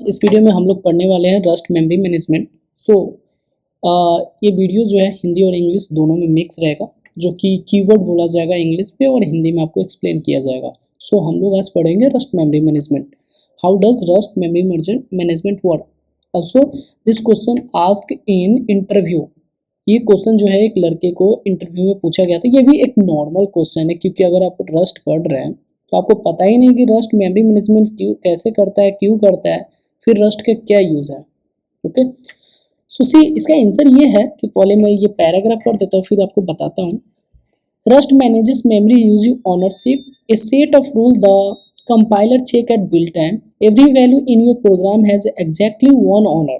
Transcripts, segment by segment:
इस वीडियो में हम लोग पढ़ने वाले हैं रस्ट मेमोरी मैनेजमेंट। ये वीडियो जो है हिंदी और इंग्लिश दोनों में मिक्स रहेगा, जो कि कीवर्ड बोला जाएगा इंग्लिश में और हिंदी में आपको एक्सप्लेन किया जाएगा। हम लोग आज पढ़ेंगे rust memory management. How does rust memory management work? Also this question ask in interview. ये क्वेश्चन जो है एक लड़के को इंटरव्यू में पूछा गया था। ये भी एक नॉर्मल क्वेश्चन है, क्योंकि अगर आप रस्ट पढ़ रहे हैं तो आपको पता ही नहीं कि रस्ट मेमोरी मैनेजमेंट कैसे करता है, क्यों करता है, फिर रस्ट का क्या यूज़ है। ओके, सो सी इसका आंसर ये है कि पहले मैं ये पैराग्राफ पढ़ देता हूँ, फिर आपको बताता हूँ। Rust manages memory using ownership, A set of rule the compiler check at build time. Every value in your program has exactly one owner.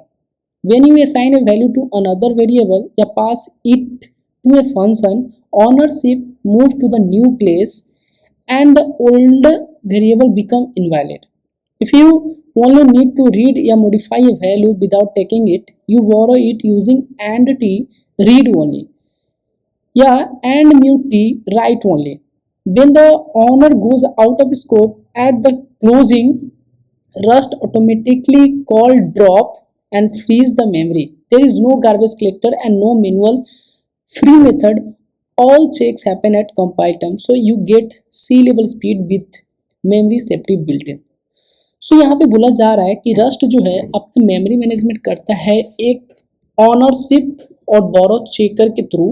When you assign a value to another variable या pass it to a function, ownership move to the new place and the old variable become invalid. If you only need to read or modify a value without taking it, you borrow it using and t read only या and mute t write only. When the owner goes out of scope at the closing, Rust automatically call drop and freeze the memory. There is no garbage collector and no manual free method. All checks happen at compile time, so you get C-level speed with memory safety built in. यहाँ पे बोला जा रहा है कि rust जो है अपना मेमोरी मैनेजमेंट करता है एक ऑनरशिप और बोरो चेकर के थ्रू,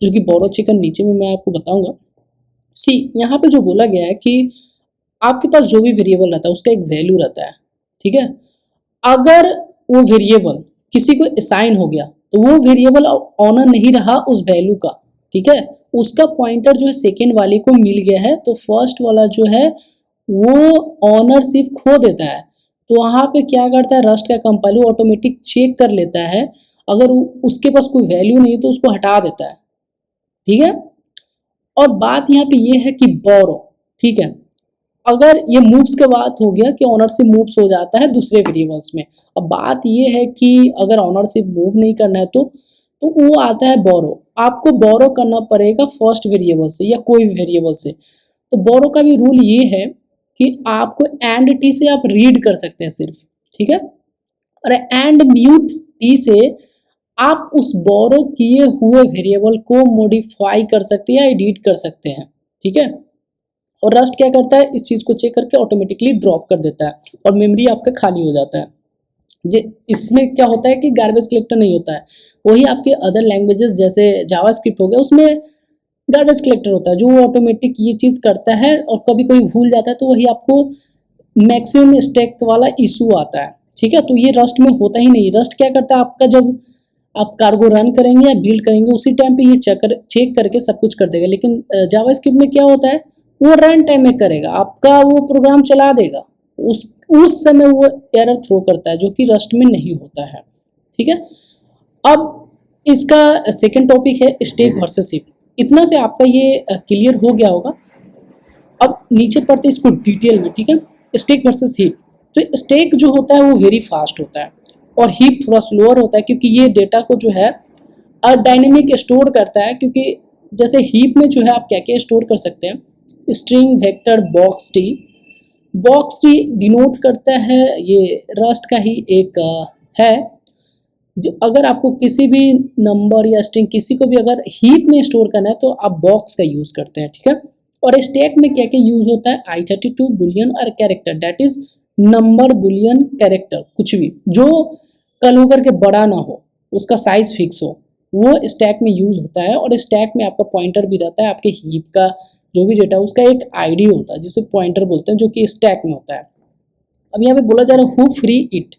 जो कि बोरो चेकर नीचे में मैं आपको बताऊंगा। यहाँ पे जो बोला गया है कि आपके पास जो भी वेरिएबल रहता है उसका एक वैल्यू रहता है, ठीक है। अगर वो वेरिएबल किसी को असाइन हो गया तो वो वेरिएबल ऑनर नहीं रहा उस वैल्यू का, ठीक है। उसका पॉइंटर जो है सेकेंड वाले को मिल गया है, तो फर्स्ट वाला जो है वो ऑनरशिप खो देता है। तो वहाँ पे क्या करता है रस्ट का कंपाइलर ऑटोमेटिक चेक कर लेता है, अगर उसके पास कोई वैल्यू नहीं तो उसको हटा देता है, ठीक है। और बात यहाँ पे ये है कि बोरो, ठीक है, अगर ये मूव्स के बाद हो गया कि ऑनरशिप मूव्स हो जाता है दूसरे वेरिएबल्स में। अब बात ये है कि अगर ऑनरशिप मूव नहीं करना है तो वो आता है बोरो। आपको बोरो करना पड़ेगा फर्स्ट वेरिएबल से या कोई वेरिएबल से। तो बोरो का भी रूल ये है कि आपको एंड टी से आप रीड कर सकते हैं सिर्फ, ठीक है, और एंड म्यूट टी से आप उस बोरो किए हुए वेरिएबल को मॉडिफाई कर सकते हैं या एडिट कर सकते हैं, ठीक है। और रस्ट क्या करता है, इस चीज़ को चेक करके ऑटोमेटिकली ड्रॉप कर देता है और मेमोरी आपका खाली हो जाता है। इसमें क्या होता है कि गार्बेज कलेक्टर नहीं होता है। वही आपके अदर लैंग्वेजेस जैसे जावास्क्रिप्ट हो गया, उसमें गार्बेज कलेक्टर होता है जो ऑटोमेटिक ये चीज़ करता है, और कभी कोई भूल जाता है तो वही आपको मैक्सिमम स्टैक वाला इशू आता है, ठीक है। तो ये रस्ट में होता ही नहीं। रस्ट क्या करता है, आपका जब आप कार्गो रन करेंगे या बिल्ड करेंगे उसी टाइम पे ये चेक करके सब कुछ कर देगा। लेकिन जावास्क्रिप्ट में क्या होता है, वो रन टाइम में करेगा, आपका वो प्रोग्राम चला देगा, उस समय वो एरर थ्रो करता है, जो कि रस्ट में नहीं होता है, ठीक है। अब इसका सेकंड टॉपिक है स्टैक वर्सेस हीप। इतना से आपका ये क्लियर हो गया होगा। अब नीचे पढ़ते इसको डिटेल में, ठीक है। Stack versus heap. तो स्टैक जो होता है वो वेरी फास्ट होता है और हीप थोड़ा स्लोअर होता है, क्योंकि ये डेटा को जो है डायनेमिक स्टोर करता है। क्योंकि जैसे हीप में जो है आप क्या क्या स्टोर कर सकते हैं, string, vector, box tree. Box tree denote करता है, ये रस्ट का ही एक है, जो अगर आपको किसी भी नंबर या स्ट्रिंग किसी को भी अगर हीप में स्टोर करना है तो आप बॉक्स का यूज़ करते हैं, ठीक है। और स्टैक में क्या क्या यूज़ होता है, i32 बुलियन और character, that is number, Boolean, character, कुछ भी जो कल होकर के बड़ा ना हो, उसका साइज फिक्स हो, वो स्टैक में यूज़ होता है। और स्टैक में आपका पॉइंटर भी रहता है, आपके हीप का जो भी डेटा उसका एक आईडी होता है जिसे पॉइंटर बोलते हैं, जो कि स्टैक में होता है। अब यहाँ पे बोला जा रहा है who free it,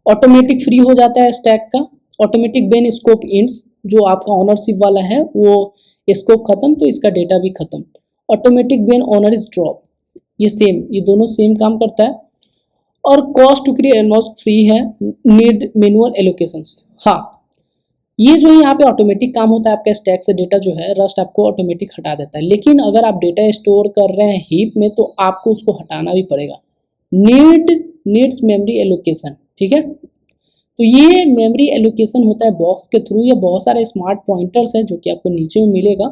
automatic free हो जाता है स्टैक का। ऑटोमेटिक व्हेन स्कोप एंड्स, जो आपका ऑनरशिप वाला है वो स्कोप खत्म तो इसका डेटा भी खत्म। Automatic when owner is drop, ये सेम, ये दोनों सेम काम करता है। और cost to create almost free है, नीड मैनुअल एलोकेशंस। हाँ, ये जो है यहाँ पे ऑटोमेटिक काम होता है, आपका स्टैक से डेटा जो है रस्ट आपको ऑटोमेटिक हटा देता है। लेकिन अगर आप डेटा स्टोर कर रहे हैं हीप में तो आपको उसको हटाना भी पड़ेगा। नीड्स मेमोरी एलोकेशन, ठीक है। तो ये मेमोरी एलोकेशन होता है बॉक्स के थ्रू, या बहुत सारे स्मार्ट पॉइंटर्स हैं जो कि आपको नीचे में मिलेगा।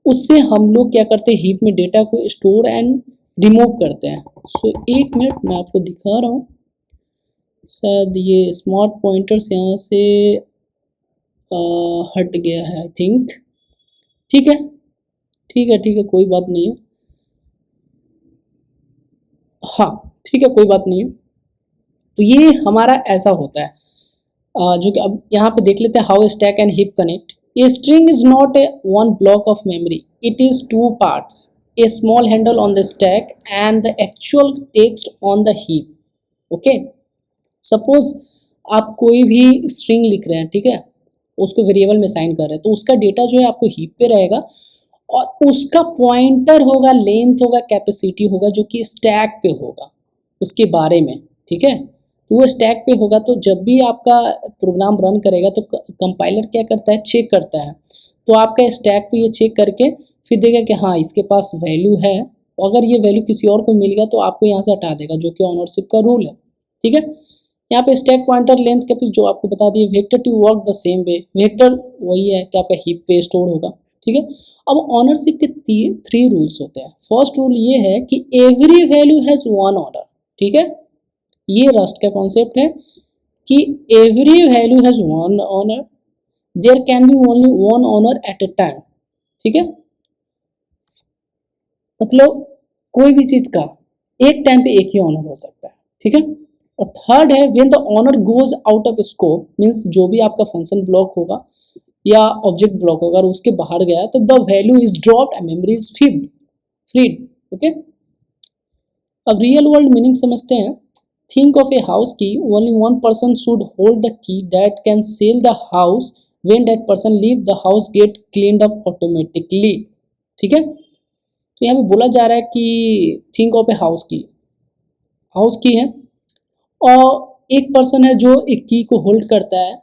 उससे हम लोग क्या करते हैं, हीप में डेटा को स्टोर एंड रिमूव करते हैं। एक मिनट मैं आपको दिखा रहा हूँ। शायद ये स्मार्ट पॉइंटर्स यहाँ से हट गया है आई थिंक। ठीक है ठीक है ठीक है, कोई बात नहीं है। हाँ ठीक है, कोई बात नहीं है। तो ये हमारा ऐसा होता है जो कि अब यहाँ पे देख लेते हैं how stack and heap connect. A string is not a one block of memory, it is two parts, A small handle on the stack and the actual text on the heap. Okay, suppose आप कोई भी string लिख रहे हैं, ठीक है, उसको variable में साइन कर रहे हैं, तो उसका डेटा जो है आपको हीप पे रहेगा और उसका पॉइंटर होगा, लेंथ होगा, कैपेसिटी होगा, जो कि स्टैक पे होगा उसके बारे में। ठीक है, तो वो स्टैक पे होगा। तो जब भी आपका प्रोग्राम रन करेगा तो कंपाइलर क्या करता है, चेक करता है। तो आपका स्टैक पे ये चेक करके फिर देगा कि हाँ इसके पास वैल्यू है, अगर ये वैल्यू किसी और को मिल गया तो आपको यहाँ से हटा देगा, जो कि ऑनरशिप का रूल है। ठीक है, यहाँ पे स्टैक पॉइंटर लेंथ कैपेसिटी जो आपको बता दिए। Vector to work the same way, vector वही है कि आपका हीप पे स्टोर होगा। ठीक है, अब ऑनरशिप के 3 रूल्स होते हैं। फर्स्ट रूल ये है कि every value has one order. ठीक है, ये रस्ट का कॉन्सेप्ट है कि every value has one owner, there can be only one owner at a time. ठीक है, मतलब कोई भी चीज का एक टाइम पे एक ही ऑनर हो सकता है। ठीक है, और थर्ड है when the owner goes out of scope, means जो भी आपका फंक्शन ब्लॉक होगा या ऑब्जेक्ट ब्लॉक होगा और उसके बाहर गया तो the value is dropped and memory is freed. Okay, अब रियल वर्ल्ड मीनिंग समझते हैं। Think of a house key, only one person should hold the key that can sell the house, when that person leave the house get cleaned up automatically. ठीक है, तो यहाँ पे बोला जा रहा है कि थिंक ऑफ ए हाउस की है और एक पर्सन है जो एक की को होल्ड करता है,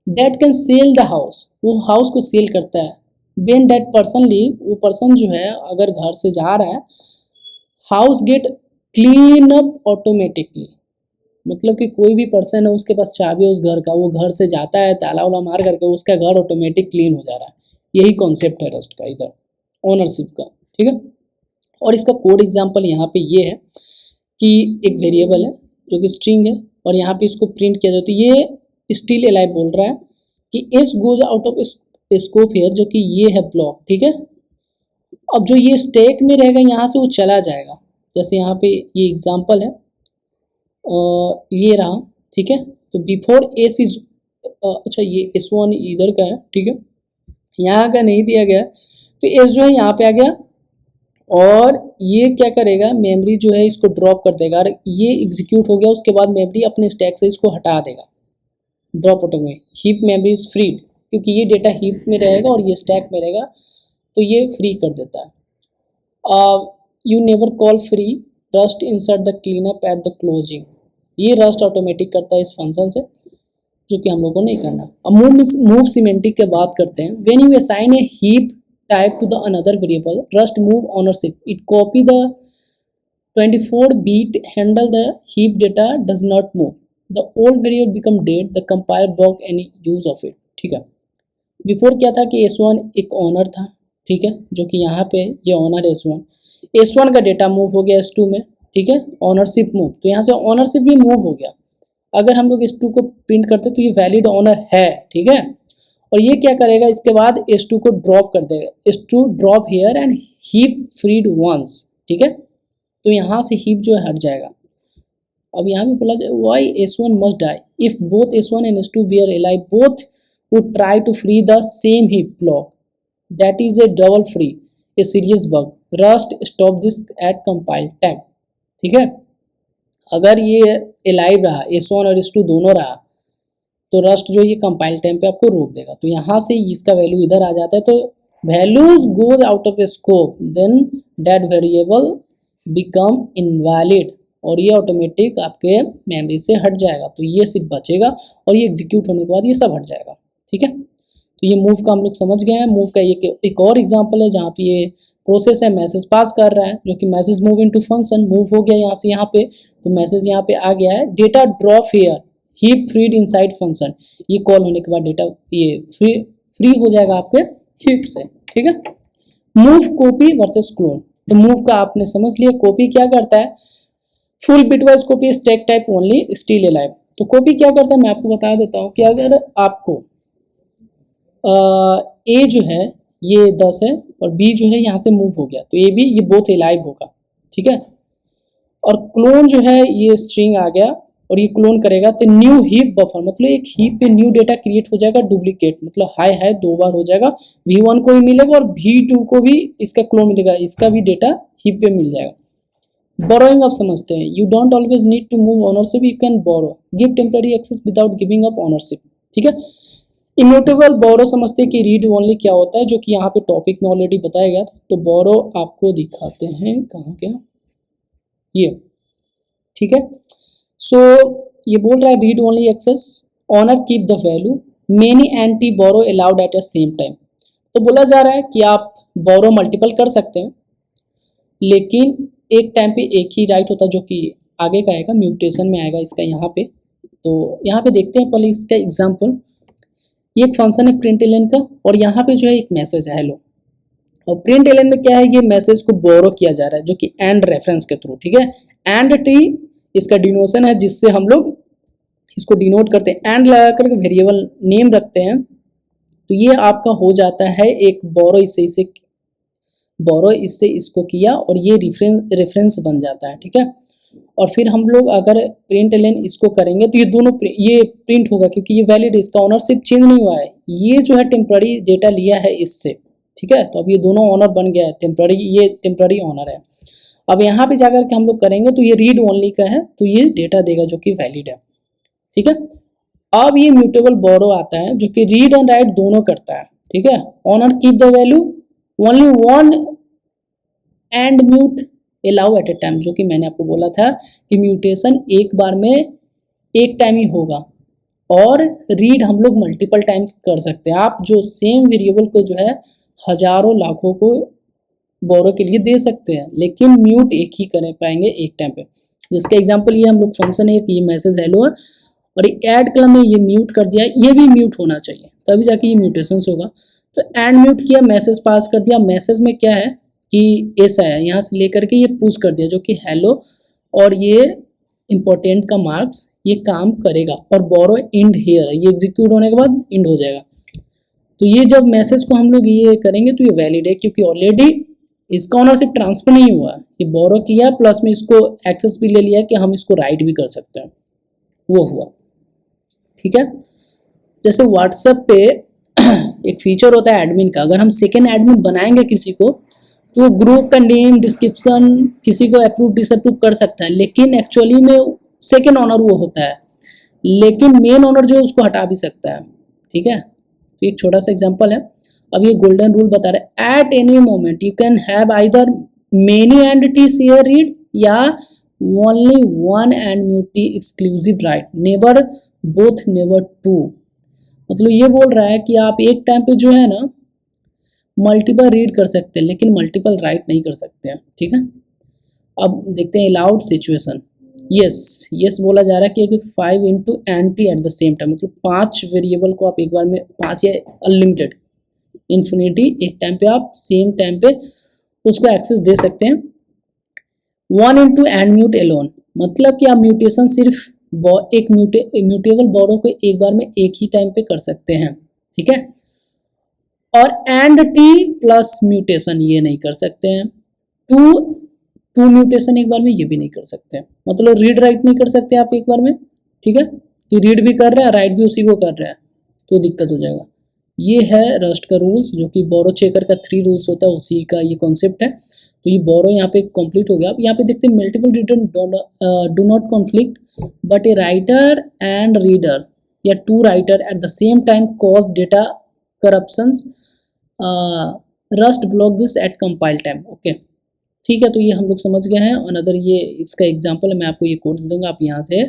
that can sell the house, वो हाउस को सेल करता है। व्हेन दैट पर्सन लीव, वो पर्सन जो है अगर घर से जा रहा है, house gate clean up automatically, मतलब कि कोई भी पर्सन है उसके पास चाबी है उस घर का, वो घर से जाता है ताला वाला मार करके, उसका घर ऑटोमेटिक क्लीन हो जा रहा है। यही कॉन्सेप्ट है रस्ट का इधर ओनरशिप का। ठीक है, और इसका कोड एग्जांपल यहाँ पे ये है कि एक वेरिएबल है जो कि स्ट्रिंग है और यहाँ पे इसको प्रिंट किया जाता है। ये स्टिल एलाइव बोल रहा है कि S goes out of scope here, जो कि ये है ब्लॉक। ठीक है, अब जो ये स्टैक में रहेगा यहाँ से वो चला जाएगा। जैसे यहाँ पे ये एग्जांपल है ये रहा। ठीक है, तो बिफोर एस इज, अच्छा ये S1 इधर का है। ठीक है, यहाँ का नहीं दिया गया, तो एस जो है यहाँ पे आ गया और ये क्या करेगा, मेमोरी जो है इसको ड्रॉप कर देगा और ये एग्जीक्यूट हो गया। उसके बाद मेमोरी अपने स्टैक से इसको हटा देगा, ड्रॉप आउट में। हीप मेमोरी इज फ्रीड, क्योंकि ये डेटा हीप में रहेगा और ये स्टैक में रहेगा, तो ये फ्री कर देता है। You never call free rust insert the clean up at the closing, ये रस्ट ऑटोमेटिक करता है इस फंक्शन से, जो कि हम लोगों को नहीं करना। अब मूव सिमेंटिक के बात करते हैं। When you assign A heap type to the another variable, rust move ownership, it copy the 24-bit handle, the heap data does not move, the old variable become dead, the compiler block any use of it। ठीक है, before क्या था कि S1 एक honour था। ठीक है, जो कि यहाँ पे ये ऑनर S1 का डेटा मूव हो गया S2 में। ठीक है, ऑनरशिप मूव, तो यहाँ से ऑनरशिप भी मूव हो गया। अगर हम लोग S2 को प्रिंट करते तो ये वैलिड ऑनर है। ठीक है, और ये क्या करेगा, इसके बाद S2 को ड्रॉप कर देगा, S2 drop here and heap freed once. ठीक है, तो यहाँ से हीप जो है हट जाएगा। अब यहाँ पे बोला जाए why S1 must die, if both S1 and S2 we are alive both would try to free the same heap block, that is a double free, a serious bug, Rust stop this at compile time. ठीक है, अगर ये alive रहा, S1 और S2 दोनों रहा, तो rust जो ये कंपाइल टाइम पे आपको रोक देगा। तो यहाँ से इसका वैल्यू इधर आ जाता है, तो values goes out of scope, then that variable become invalid, और ये ऑटोमेटिक आपके मेमोरी से हट जाएगा। तो ये सिर्फ बचेगा और ये एग्जीक्यूट होने के बाद ये सब हट जाएगा। ठीक है, तो ये मूव का हम लोग समझ गए हैं। मूव का एक और एग्जाम्पल है जहाँ पे ये प्रोसेस है, मैसेज पास कर रहा है, जो कि message move into function, move हो गया यहाँ से यहाँ पे, तो मैसेज यहाँ पे आ गया है, data drop here heap freed inside function. ये कॉल होने के बाद डेटा ये फ्री हो जाएगा आपके हीप से। ठीक है, मूव कॉपी वर्सेस क्लोन। तो मूव का आपने समझ लिया, कॉपी क्या करता है, full bitwise copy stack type only still alive. तो कॉपी क्या करता है मैं आपको बता देता हूँ कि अगर आपको ए जो है ये 10 है और बी जो है यहाँ से मूव हो गया तो ए बी ये बोथ अलाइव होगा, ठीक है। और क्लोन जो है ये स्ट्रिंग आ गया और ये क्लोन करेगा तो न्यू हीप बफर, मतलब एक हीप पे न्यू डेटा क्रिएट हो जाएगा डुप्लीकेट, मतलब हाई हाई 2 बार हो जाएगा, v1 को भी मिलेगा और v2 को भी इसका क्लोन मिलेगा, इसका भी डेटा हीप पे मिल जाएगा। बोरोइंग आप समझते हैं, you don't always need to move ownership, you can borrow, give temporary access without giving up ownership, ठीक है। इम्यूटेबल बोरो समझते हैं कि रीड ओनली क्या होता है, जो कि यहाँ पे टॉपिक में ऑलरेडी बताया गया था। तो बोरो आपको दिखाते हैं कहाँ क्या, ये ठीक है। सो ये बोल रहा है read only access, owner keep the value, many anti borrow allowed at a same time. तो बोला जा रहा है कि आप बोरो मल्टीपल कर सकते हैं लेकिन एक टाइम पे एक ही राइट होता है, जो कि आगे का आएगा म्यूटेशन में आएगा इसका यहाँ पे। तो यहाँ पे देखते हैं पहले इसका एग्जाम्पल, ये एक फंक्शन है प्रिंट एलन का और यहाँ पे जो है एक मैसेज है हेलो, और प्रिंट एलन में क्या है ये मैसेज को बोरो किया जा रहा है जो कि एंड रेफरेंस के थ्रू, ठीक है। एंड टी इसका डिनोशन है जिससे हम लोग इसको डिनोट करते हैं, एंड लगा करके वेरिएबल नेम रखते हैं। तो ये आपका हो जाता है एक बोरो, इससे इसको किया और ये रेफरेंस बन जाता है, ठीक है। और फिर हम लोग अगर प्रिंट एलन इसको करेंगे तो ये दोनों ये प्रिंट होगा क्योंकि ये वैलिड है, इसका ऑनरशिप चेंज नहीं हुआ है, ये जो है टेम्पररी डेटा लिया है इससे, ठीक है। तो अब ये दोनों ऑनर बन गया है, टेम्पररी ये टेम्पररी ऑनर है। अब यहाँ पे जाकर के हम लोग करेंगे तो ये रीड ओनली का है तो ये डेटा देगा जो कि वैलिड है, ठीक है। अब ये म्यूटेबल बोरो आता है जो कि रीड एंड राइट दोनों करता है, ठीक है। Owner keep the value, only one and mute allow at a time, जो कि मैंने आपको बोला था कि म्यूटेशन एक बार में एक टाइम ही होगा और रीड हम लोग मल्टीपल टाइम्स कर सकते हैं। आप जो सेम वेरिएबल को जो है हजारों लाखों को बोरो के लिए दे सकते हैं लेकिन म्यूट एक ही कर पाएंगे एक टाइम पे। जिसका एग्जांपल ये हम लोग फंक्शन है, ये मैसेज हेलो है और ये ऐड कलम में ये म्यूट कर दिया, ये भी म्यूट होना चाहिए तभी जाके ये म्यूटेशंस होगा। तो एंड म्यूट किया, मैसेज पास कर दिया, मैसेज में क्या है कि ऐसा है, यहाँ से लेकर के ये पुश कर दिया जो कि हेलो और ये इंपॉर्टेंट का मार्क्स ये काम करेगा और बोरो इंड हेयर है, ये एग्जीक्यूट होने के बाद इंड हो जाएगा। तो ये जब मैसेज को हम लोग ये करेंगे तो ये वैलिड है क्योंकि ऑलरेडी इसका ओनरशिप ट्रांसफर नहीं हुआ, ये बोरो किया प्लस में इसको एक्सेस भी ले लिया कि हम इसको राइट भी कर सकते हैं, वो हुआ, ठीक है। जैसे व्हाट्सएप पे एक फीचर होता है एडमिन का, अगर हम सेकेंड एडमिन बनाएंगे किसी को तो ग्रुप का नेम डिस्क्रिप्शन किसी को अप्रूव डिसअप्रूव कर सकता है लेकिन एक्चुअली में सेकेंड ओनर वो होता है, लेकिन मेन ओनर जो है उसको हटा भी सकता है, ठीक है। तो एक छोटा सा एग्जांपल है, अब ये गोल्डन रूल बता रहा है at any moment you can have either many entity share read या only one and mutually exclusive right, never both never two. मतलब ये बोल रहा है कि आप एक टाइम पे जो है ना मल्टीपल रीड कर सकते हैं लेकिन मल्टीपल राइट नहीं कर सकते हैं, ठीक है। अब देखते हैं अलाउड सिचुएशन, यस बोला जा रहा है कि 5 into anti at the same time, मतलब 5 वेरिएबल को आप एक बार में 5 या अनलिमिटेड इन्फिनिटी एक टाइम पे आप सेम टाइम पे उसको एक्सेस दे सकते हैं। 1 इंटू एंड म्यूट एलोन, मतलब कि आप म्यूटेशन सिर्फ एक म्यूटेबल बोरो को एक बार में एक ही टाइम पे कर सकते हैं, ठीक है। और एंड टी प्लस म्यूटेशन ये नहीं कर सकते हैं, टू म्यूटेशन एक बार में ये भी नहीं कर सकते हैं, मतलब रीड राइट नहीं कर सकते आप एक बार में, ठीक है। कि रीड भी कर रहा है राइट भी उसी को कर रहा है तो दिक्कत हो जाएगा। ये है रस्ट का रूल्स जो कि बोरो चेकर का 3 रूल्स होता है, उसी का ये कॉन्सेप्ट है। तो ये बोरो यहाँ पे कंप्लीट हो गया। अब यहाँ पे देखते हैं multiple return do not conflict but a writer and reader या 2 writer at the same time cause data corruptions, rust block this at compile time, okay ठीक है। तो ये हम लोग समझ गए हैं। अनदर ये इसका एग्जांपल है, मैं आपको ये कोड दे दूंगा, आप यहाँ से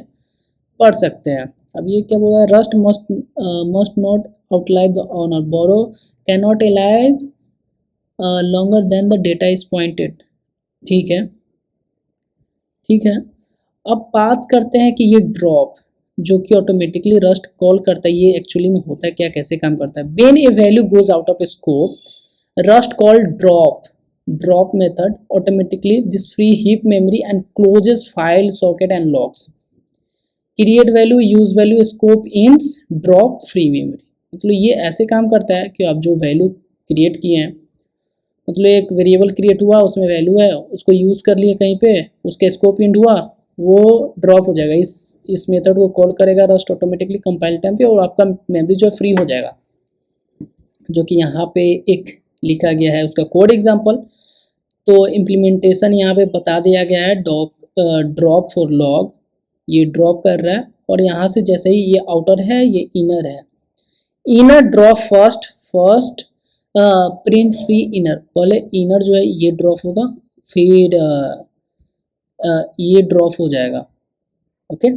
पढ़ सकते हैं। अब ये क्या बोला है, Rust must not outlive the owner, borrow can not alive longer than the data is pointed, ठीक है ठीक है। अब बात करते हैं कि ये ड्रॉप जो कि ऑटोमेटिकली रस्ट कॉल करता है, ये एक्चुअली में होता है क्या, कैसे काम करता है। When A value goes out of scope rust call drop, drop method automatically this free heap memory and closes file socket and locks. Create value, use value, scope ends, drop free memory. मतलब ये ऐसे काम करता है कि आप जो value create किए हैं, मतलब एक वेरिएबल क्रिएट हुआ, उसमें वैल्यू है, उसको यूज़ कर लिए कहीं पे, उसका स्कोप इंड हुआ, वो ड्रॉप हो जाएगा। इस मेथड को कॉल करेगा रस्ट ऑटोमेटिकली कंपाइल टाइम पे, और आपका मेमोरी जो फ्री हो जाएगा, जो कि यहाँ पे एक लिखा गया है उसका कोड एग्जांपल। तो इम्प्लीमेंटेशन यहाँ पे बता दिया गया है, ड्रॉप फॉर लॉग, ये ड्रॉप कर रहा है, और यहाँ से जैसे ही ये आउटर है, ये इनर है, inner drop first print free inner, पहले इनर जो है ये ड्रॉप होगा, फिर ये ड्रॉप हो जाएगा। ओके,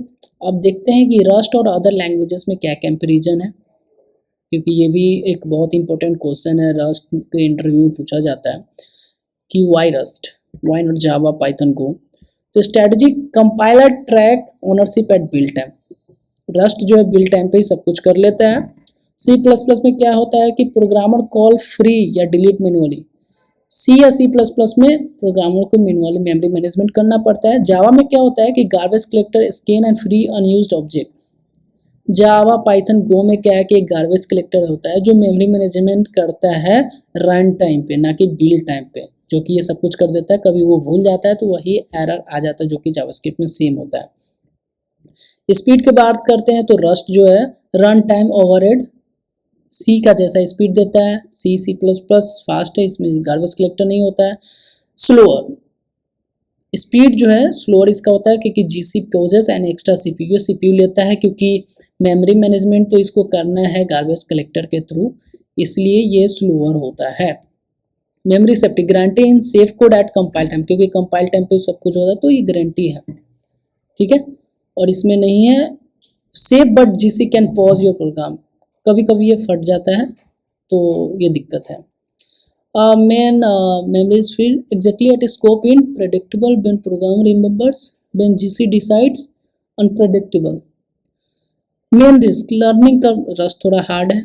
अब देखते हैं कि रस्ट और अदर लैंग्वेजेस में क्या कंपैरिजन है, क्योंकि ये भी एक बहुत इंपॉर्टेंट क्वेश्चन है, रस्ट के इंटरव्यू में पूछा जाता है कि why Rust, why not Java, Python को। तो strategy, compiler track ownership at build time, Rust जो है बिल्ड टाइम पे ही सब कुछ कर लेता है। C++ में क्या होता है कि प्रोग्रामर कॉल फ्री या डिलीट मैनुअली, C या C++ में प्रोग्रामर को मैनुअली मेमोरी मैनेजमेंट करना पड़ता है। जावा में क्या होता है कि garbage collector, scan and free unused object. Java, Python, Go में क्या है कि एक गार्बेज कलेक्टर होता है जो मेमोरी मैनेजमेंट करता है रन टाइम पे, ना कि बिल्ड टाइम पे, जो कि ये सब कुछ कर देता है। कभी वो भूल जाता है तो वही एरर आ जाता है, जो कि जावास्क्रिप्ट में सेम होता है। स्पीड की बात करते हैं तो रस्ट जो है रन टाइम ओवरहेड सी का जैसा स्पीड देता है। C++ फास्ट है, इसमें गार्बेज कलेक्टर नहीं होता है। स्लोअर स्पीड जो है स्लोअर इसका होता है क्योंकि GC pauses and extra CPU लेता है, क्योंकि मेमोरी मैनेजमेंट तो इसको करना है गार्बेज कलेक्टर के थ्रू, इसलिए ये स्लोअर होता है। Memory safety, guarantee in safe code eight compile time, क्योंकि कंपाइल टाइम पे सब कुछ होता है तो ये गारंटी है, ठीक है। और इसमें नहीं है safe but GC can pause your program, कभी कभी ये फट जाता है तो ये दिक्कत है। Main memory is filled exactly at scope in predictable when program remembers, when GC decides unpredictable। Main risk, learning का रस्ट थोड़ा हार्ड है।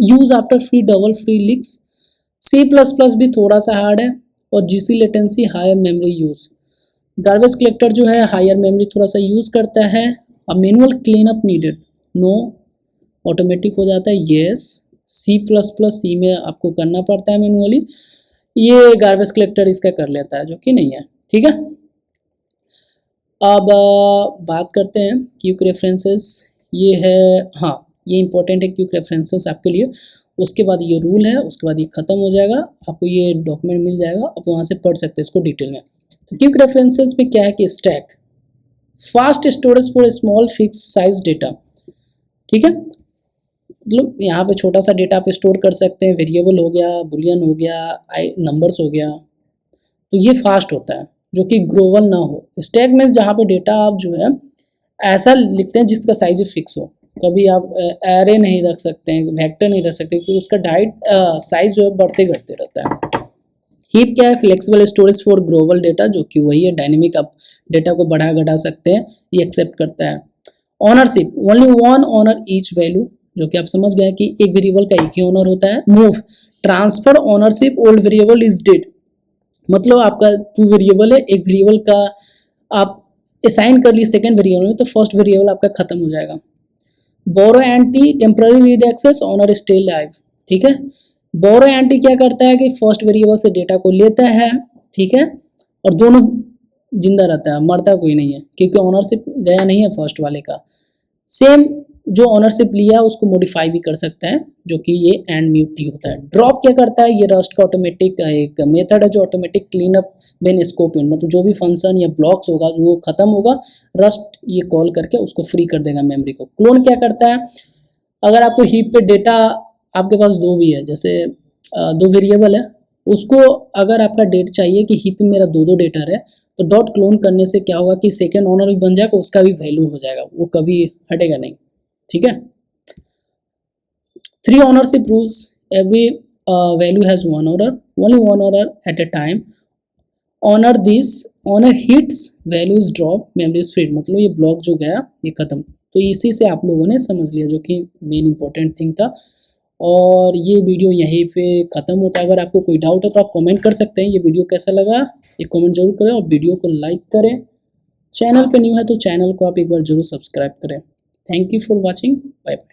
Use after free double free leaks, C++ भी थोड़ा सा हार्ड है, और GC latency, higher memory use. Garbage collector जो है हायर मेमोरी थोड़ा सा यूज करता है। अब manual clean up needed, no, automatic हो जाता है, येस। C++ में आपको करना पड़ता है मैनुअली, ये गार्बेज कलेक्टर इसका कर लेता है, जो कि नहीं है, ठीक है। अब बात करते हैं क्विक रेफरेंसेस, ये है, हाँ ये इंपॉर्टेंट है क्विक रेफरेंसेस आपके लिए। उसके बाद ये रूल है, उसके बाद ये ख़त्म हो जाएगा, आपको ये डॉक्यूमेंट मिल जाएगा, आप वहाँ से पढ़ सकते हैं इसको डिटेल में। तो क्विक रेफरेंसेस में क्या है कि stack, fast storage for small fix size data, ठीक है, मतलब यहाँ पे छोटा सा डेटा आप स्टोर कर सकते हैं, वेरिएबल हो गया, बुलियन हो गया, नंबर्स हो गया, तो ये फास्ट होता है, जो कि ग्लोबल ना हो। स्टैक में जहाँ पे डेटा आप जो है ऐसा लिखते हैं जिसका साइज फिक्स हो, कभी आप एरे नहीं रख सकते हैं, वेक्टर नहीं रख सकते, क्योंकि उसका साइज जो है बढ़ते घटते रहता है। हीप क्या है, flexible storage for global data, जो कि वही है, डायनेमिक, आप डेटा को बढ़ा घटा सकते हैं, ये एक्सेप्ट करता है। Ownership, only one owner each value, जो कि आप समझ गए कि एक वेरिएबल का एक ही ओनर होता है। Move, transfer ownership old variable is dead, मतलब आपका 2 वेरिएबल है, एक वेरिएबल का आप असाइन कर ली सेकंड वेरिएबल में, तो फर्स्ट वेरिएबल आपका खत्म हो जाएगा। बोरो एंटी, temporary read access, owner still live, ठीक है। बोरो एंटी क्या करता है कि फर्स्ट वेरिएबल से डेटा को लेता है, ठीक है, और दोनों जिंदा रहता है, मरता कोई नहीं है, क्योंकि ओनरशिप गया नहीं है फर्स्ट वाले का। सेम जो ओनरशिप लिया उसको मॉडिफाई भी कर सकता है, जो कि ये एंड म्यूटी होता है। ड्रॉप क्या करता है, ये रस्ट का ऑटोमेटिक एक मेथड है जो automatic clean up when scope in, मतलब जो भी फंक्शन या ब्लॉक्स होगा वो खत्म होगा, रस्ट ये कॉल करके उसको फ्री कर देगा मेमोरी को। क्लोन क्या करता है, अगर आपको हीप पे डेटा आपके पास 2 भी है, जैसे 2 वेरिएबल है, उसको अगर आपका डेट चाहिए कि हीप पे मेरा 2 डेटा है, तो डॉट क्लोन करने से क्या होगा कि सेकेंड ओनर भी बन जाएगा, उसका भी वैल्यू हो जाएगा, वो कभी हटेगा नहीं, ठीक है। 3 ownership rules, every value has 1 owner, only 1 owner at a time, honor this, honor hits, value is drop, memory is freed, मतलब ये ब्लॉक जो गया ये खत्म। तो इसी से आप लोगों ने समझ लिया, जो कि मेन इंपॉर्टेंट थिंग था। और ये वीडियो यहीं पे ख़त्म होता है। अगर आपको कोई डाउट है तो आप कमेंट कर सकते हैं। ये वीडियो कैसा लगा एक कमेंट जरूर करें और वीडियो को लाइक करें। चैनल पे न्यू है तो चैनल को आप एक बार जरूर सब्सक्राइब करें। Thank you for watching. Bye bye.